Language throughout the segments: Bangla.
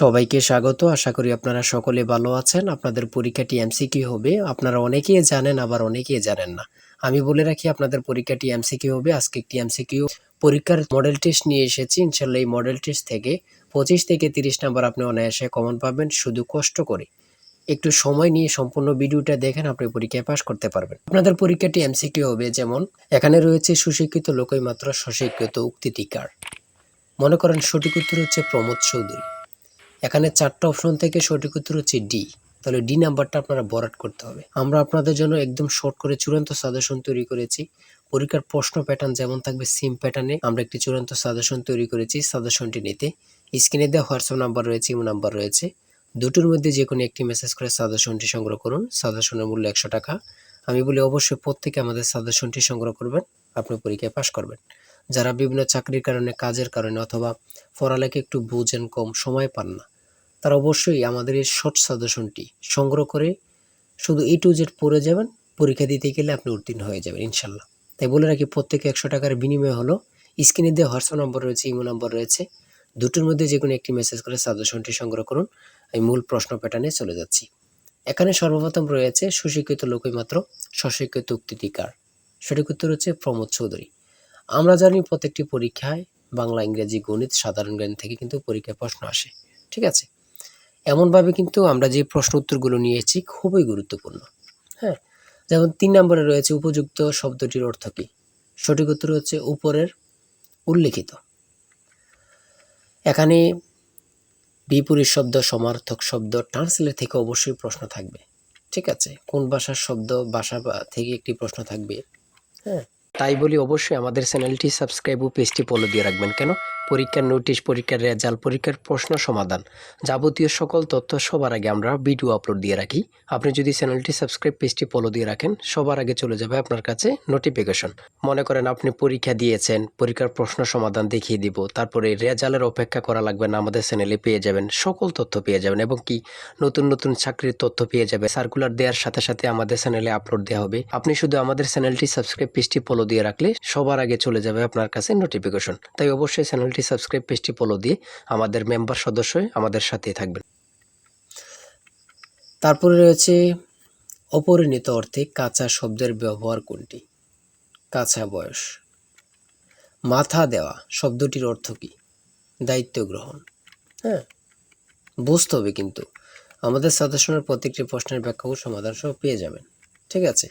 সবাইকে স্বাগত। আশা করি আপনারা সকলে ভালো আছেন। আপনাদের পরীক্ষাটি এমসিকিউ হবে। আপনারা অনেকেই জানেন, আবার অনেকেই জানেন না। আমি বলে রাখি আপনাদের পরীক্ষাটি এমসিকিউ হবে। আজকে একটি এমসিকিউ পরীক্ষার মডেল টেস্ট নিয়ে এসেছি। ইনশাআল্লাহ এই মডেল টেস্ট থেকে 25 থেকে 30 নাম্বার আপনি অনায়াসে কমন পাবেন। শুধু কষ্ট করে একটু সময় নিয়ে সম্পূর্ণ ভিডিওটা দেখেন, আপনি পরীক্ষায় পাস করতে পারবেন। আপনাদের পরীক্ষাটি এমসিকিউ হবে যেমন এখানে রয়েছে সুশিক্ষিত লোকই মাত্র স্বশিক্ষিত উক্তিটি কার। মনে করেন সঠিক উত্তর হচ্ছে প্রমোদ চৌধুরী। এখানে 4টা অপশন থেকে সঠিক উত্তর হচ্ছে ডি। তাহলে ডি নাম্বারটা আপনারা বরাট করতে হবে। আমরা আপনাদের জন্য একদম শর্ট করে চূড়ান্ত সাজেশন তৈরি করেছি। পরীক্ষার প্রশ্ন প্যাটার্ন যেমন থাকবে সেম প্যাটার্নে আমরা একটি চূড়ান্ত সাজেশন তৈরি করেছি। সাজেশনটি নিতে স্ক্রিনে দেওয়া হোয়াটসঅ্যাপ নাম্বার রয়েছে, ইমো নাম্বার রয়েছে। দুটোর মধ্যে যে কোনো একটি মেসেজ করে সাজেশনটি সংগ্রহ করুন। সাজেশনের মূল্য 100 টাকা। আমি বলি অবশ্যই প্রত্যেকে আমাদের সাজেশনটি সংগ্রহ করবেন, আপনি পরীক্ষায় পাশ করবেন। যারা বিভিন্ন চাকরির কারণে, কাজের কারণে অথবা পড়ালেখা একটু বুঝেন, কম সময় পান না, তারা অবশ্যই আমাদের এই শর্ট সাজেশনটি সংগ্রহ করে শুধু A to Z পড়ে যাবেন। পরীক্ষা দিতে গেলে আপনি উত্তীর্ণ হয়ে যাবেন ইনশাল্লাহ। তাই বলে রাখি প্রত্যেকে 100 টাকার বিনিময় হলো। স্ক্রিনে দেওয়া হোয়াটসঅ্যাপ নম্বর রয়েছে, ইমো নম্বর রয়েছে। দুটোর মধ্যে যে কোনো একটি মেসেজ করে সাজেশনটি সংগ্রহ করুন। আমি মূল প্রশ্ন প্যাটার্নে চলে যাচ্ছি। এখানে সর্বপ্রথম রয়েছে সুশিক্ষিত লোকই মাত্র স্বশিক্ষিত উক্তিটি কার। সঠিক উত্তর হচ্ছে প্রমোদ চৌধুরী। আমরা জানি প্রত্যেকটি পরীক্ষায় বাংলা, ইংরেজি, গণিত, সাধারণ জ্ঞান থেকে কিন্তু পরীক্ষায় প্রশ্ন আসে। ঠিক আছে, এমনভাবে কিন্তু আমরা যে প্রশ্ন উত্তরগুলো নিয়েছি খুবই গুরুত্বপূর্ণ। হ্যাঁ, যেমন 3 নম্বরে রয়েছে উপযুক্ত শব্দটির অর্থ কী। সঠিক উত্তর হচ্ছে উপরের উল্লেখিত। এখানে বিপরীত শব্দ, সমার্থক শব্দ, ট্রান্সলেট থেকে অবশ্যই প্রশ্ন থাকবে। ঠিক আছে, কোন ভাষার শব্দ, ভাষা থেকে একটি প্রশ্ন থাকবে। হ্যাঁ, তাই বলি অবশ্যই আমাদের চ্যানেলটি সাবস্ক্রাইব ও পেজটি ফলো দিয়ে রাখবেন। কেন? পরীক্ষার নোটিশ, পরীক্ষার রেজাল্ট, পরীক্ষার প্রশ্ন সমাধান, যাবতীয় সকল তথ্য সবার আগে আমরা ভিডিও আপলোড দিয়ে রাখি। আপনি যদি চ্যানেলটি সাবস্ক্রাইব, পেজটি ফলো দিয়ে রাখেন, সবার আগে চলে যাবে আপনার কাছে নোটিফিকেশন। মনে করেন আপনি পরীক্ষা দিয়েছেন, পরীক্ষার প্রশ্ন সমাধান দেখিয়ে দিব, তারপরে রেজাল্টের অপেক্ষা করা লাগবে না, আমাদের চ্যানেলে পেয়ে যাবেন, সকল তথ্য পেয়ে যাবেন এবং কি নতুন নতুন চাকরির তথ্য পেয়ে যাবে। সার্কুলার দেওয়ার সাথে সাথে আমাদের চ্যানেলে আপলোড দেওয়া হবে। আপনি শুধু আমাদের চ্যানেলটি সাবস্ক্রাইব, পেজটি ফলো দিয়ে রাখলে সবার আগে চলে যাবে আপনার কাছে নোটিফিকেশন। তাই অবশ্যই চ্যানেলটি সাবস্ক্রাইব, পেজটি ফলো দিয়ে আমাদের মেম্বার সদস্য হয়ে আমাদের সাথেই থাকবেন। তারপরে রয়েছে অপরিণত অর্থে কাঁচা শব্দের ব্যবহার কোনটি। কাঁচা বয়স। মাথা দেওয়া শব্দটির অর্থ কী। দায়িত্ব গ্রহণ। হ্যাঁ, বুঝতে হবে কিন্তু আমাদের সাজেশনের প্রত্যেকটি প্রশ্নের ব্যাখ্যা ও সমাধান সহ পেয়ে যাবেন। ঠিক আছে,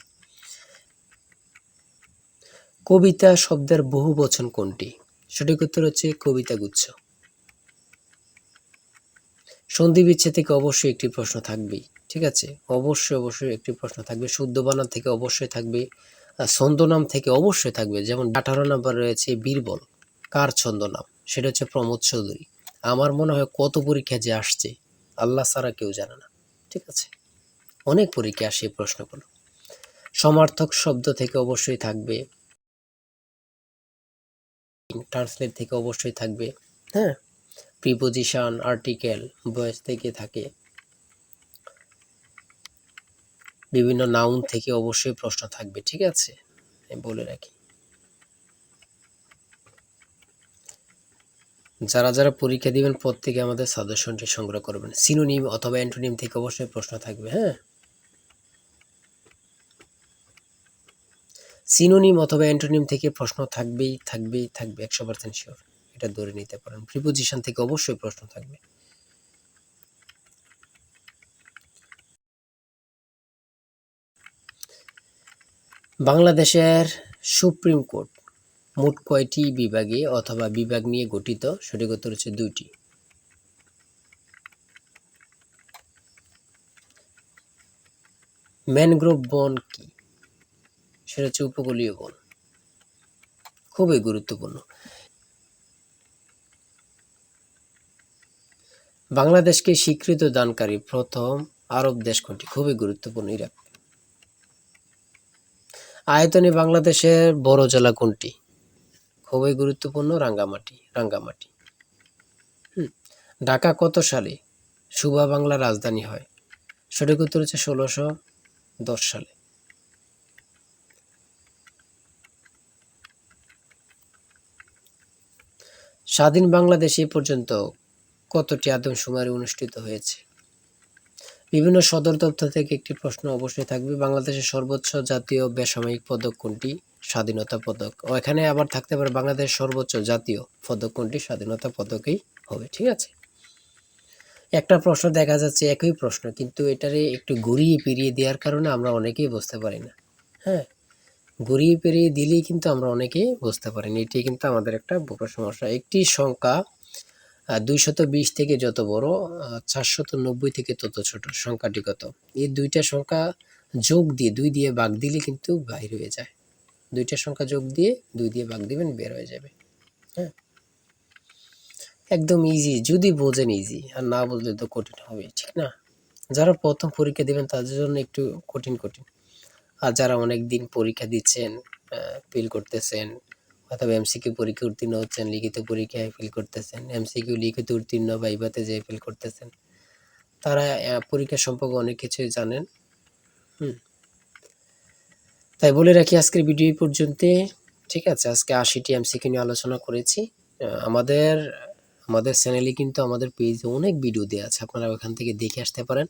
কবিতা শব্দের বহু বচন কোনটি। সঠিক উত্তর হচ্ছে কবিতা গুচ্ছ। সন্ধি বিচ্ছেদ থেকে অবশ্যই একটি প্রশ্ন থাকবেই। ঠিক আছে, অবশ্যই একটি প্রশ্ন থাকবে। শুদ্ধ বানান থেকে অবশ্যই থাকবে। ছন্দনাম থেকে অবশ্যই থাকবে। যেমন 18 নাম্বার রয়েছে বীরবল, কার ছন্দনাম। সেটা হচ্ছে প্রমোদ চৌধুরী। আমার মনে হয় কত পরীক্ষা যে আসছে আল্লাহ ছাড়া কেউ জানে না। ঠিক আছে, অনেক পরীক্ষা আসে এই প্রশ্নগুলো। সমার্থক শব্দ থেকে অবশ্যই থাকবে। ট্রান্সলেট থেকে অবশ্যই থাকবে। হ্যাঁ, প্রিপোজিশন, আর্টিকেল, ভয়েস থেকে থাকে। বিভিন্ন নাউন থেকে অবশ্যই প্রশ্ন থাকবে। ঠিক আছে, আমি বলে রাখি। যারা যারা পরীক্ষা দিবেন প্রত্যেকে আমাদের সাজেশনটি সংগ্রহ করবেন। সিনোনিম অথবা অ্যান্টোনিম থেকে অবশ্যই প্রশ্ন থাকবে। হ্যাঁ, সিনোনিম অথবা অ্যান্টোনিম থেকে প্রশ্ন থাকবেই 100% শিওর, এটা ধরে নিতে পারেন। প্রিপোজিশন থেকে অবশ্যই প্রশ্ন থাকবে। বাংলাদেশের সুপ্রিম কোর্ট মোট কয়টি বিভাগে অথবা বিভাগ নিয়ে গঠিত। সঠিক উত্তর হচ্ছে 2টি। ম্যানগ্রোভ বন কি। সেটা হচ্ছে উপকূলীয় বন। খুবই গুরুত্বপূর্ণ। বাংলাদেশকে স্বীকৃতি দানকারী প্রথম আরব দেশ কোনটি। খুবই গুরুত্বপূর্ণ, ইরাক। আয়তনে বাংলাদেশের বড় জেলা কোনটি। খুবই গুরুত্বপূর্ণ, রাঙ্গামাটি। ঢাকা কত সালে সুবা বাংলার রাজধানী হয়। সঠিক উত্তর হচ্ছে 1610 সালে। স্বাধীন বাংলাদেশ এ পর্যন্ত কতটি আদমশুমারি অনুষ্ঠিত হয়েছে? বিভিন্ন সদর দপ্তর থেকে একটি প্রশ্ন অবশ্যই থাকবে। বাংলাদেশের সর্বোচ্চ জাতীয় বেসামরিক পদক কোনটি? স্বাধীনতা পদক। ও এখানে আবার থাকতে পারে বাংলাদেশের সর্বোচ্চ জাতীয় পদক কোনটি? স্বাধীনতা পদকই হবে। ঠিক আছে? একটা প্রশ্ন দেখা যাচ্ছে একই প্রশ্ন, কিন্তু এটারে একটু ঘুরিয়ে ফিরিয়ে দেওয়ার কারণে আমরা অনেকেই বুঝতে পারি না। হ্যাঁ? ঘুরিয়ে ফিরিয়ে দিলেই কিন্তু আমরা অনেকেই বুঝতে পারি না। এটি কিন্তু আমাদের একটা বড় সমস্যা। একটি সংখ্যা ২২০ থেকে যত বড়, ৪৯০ থেকে তত ছোট। সংখ্যাটি কত? এই ২টা সংখ্যা যোগ দিয়ে ২ দিয়ে ভাগ দিলে কিন্তু বাইর হয়ে যায়। ২টা সংখ্যা যোগ দিয়ে ২ দিয়ে ভাগ দিবেন, বের হয়ে যাবে। হ্যাঁ? একদম ইজি, যদি বোঝেন ইজি, আর না বুঝলে তো কঠিন হবেই, ঠিক না? যারা প্রথম পরীক্ষা দিবেন তাদের জন্য একটু কঠিন। আর যারা অনেকদিন পরীক্ষা দিচ্ছেন, ফেল করতেছেন, অথবা এমসিকিউ পরীক্ষা উত্তীর্ণ হচ্ছেন, লিখিত পরীক্ষায় ফেল করতেছেন, এমসিকিউ লিখিত উত্তীর্ণ ভাইভাতে যেয়ে ফেল করতেছেন, তারা পরীক্ষা সম্পর্কে অনেক কিছুই জানেন। তাই বলে রাখি আজকের ভিডিও এই পর্যন্তই। ঠিক আছে? আজকে ৮০টি এমসিকিউ নিয়ে আলোচনা করেছি। আমাদের আমাদের চ্যানেলে কিন্তু আমাদের পেজে অনেক ভিডিও দেয়া আছে। আপনারা ওখান থেকে দেখে আসতে পারেন।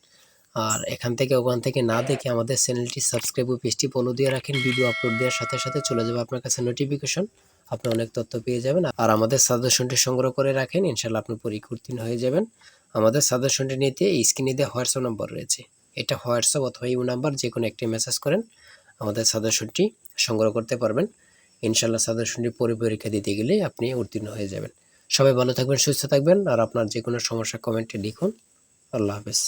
আর এখান থেকে ওখান থেকে না দেখে আমাদের চ্যানেলটি সাবস্ক্রাইব ও পেজটি ফলো দিয়ে রাখেন। ভিডিও আপলোড দেওয়ার সাথে সাথে চলে যাবে আপনার কাছে নোটিফিকেশন। আপনি অনেক তথ্য পেয়ে যাবেন। আর আমাদের সাজেশনটি সংগ্রহ করে রাখেন। ইনশাআল্লাহ আপনি পরীক্ষা উত্তীর্ণ হয়ে যাবেন। আমাদের সাজেশনটি নিতে স্ক্রিনে দেওয়া হোয়াটসঅ্যাপ নম্বর রয়েছে। এটা হোয়াটসঅ্যাপ অথবা ইমো নাম্বার, যেকোনো একটি মেসেজ করেন, আমাদের সাজেশনটি সংগ্রহ করতে পারবেন। ইনশাআল্লাহ সাজেশনটি পরীক্ষা দিতে গেলে আপনি উত্তীর্ণ হয়ে যাবেন। সবাই ভালো থাকবেন, সুস্থ থাকবেন। আর আপনার যে কোনো সমস্যা কমেন্টে লিখুন। আল্লাহ হাফেজ।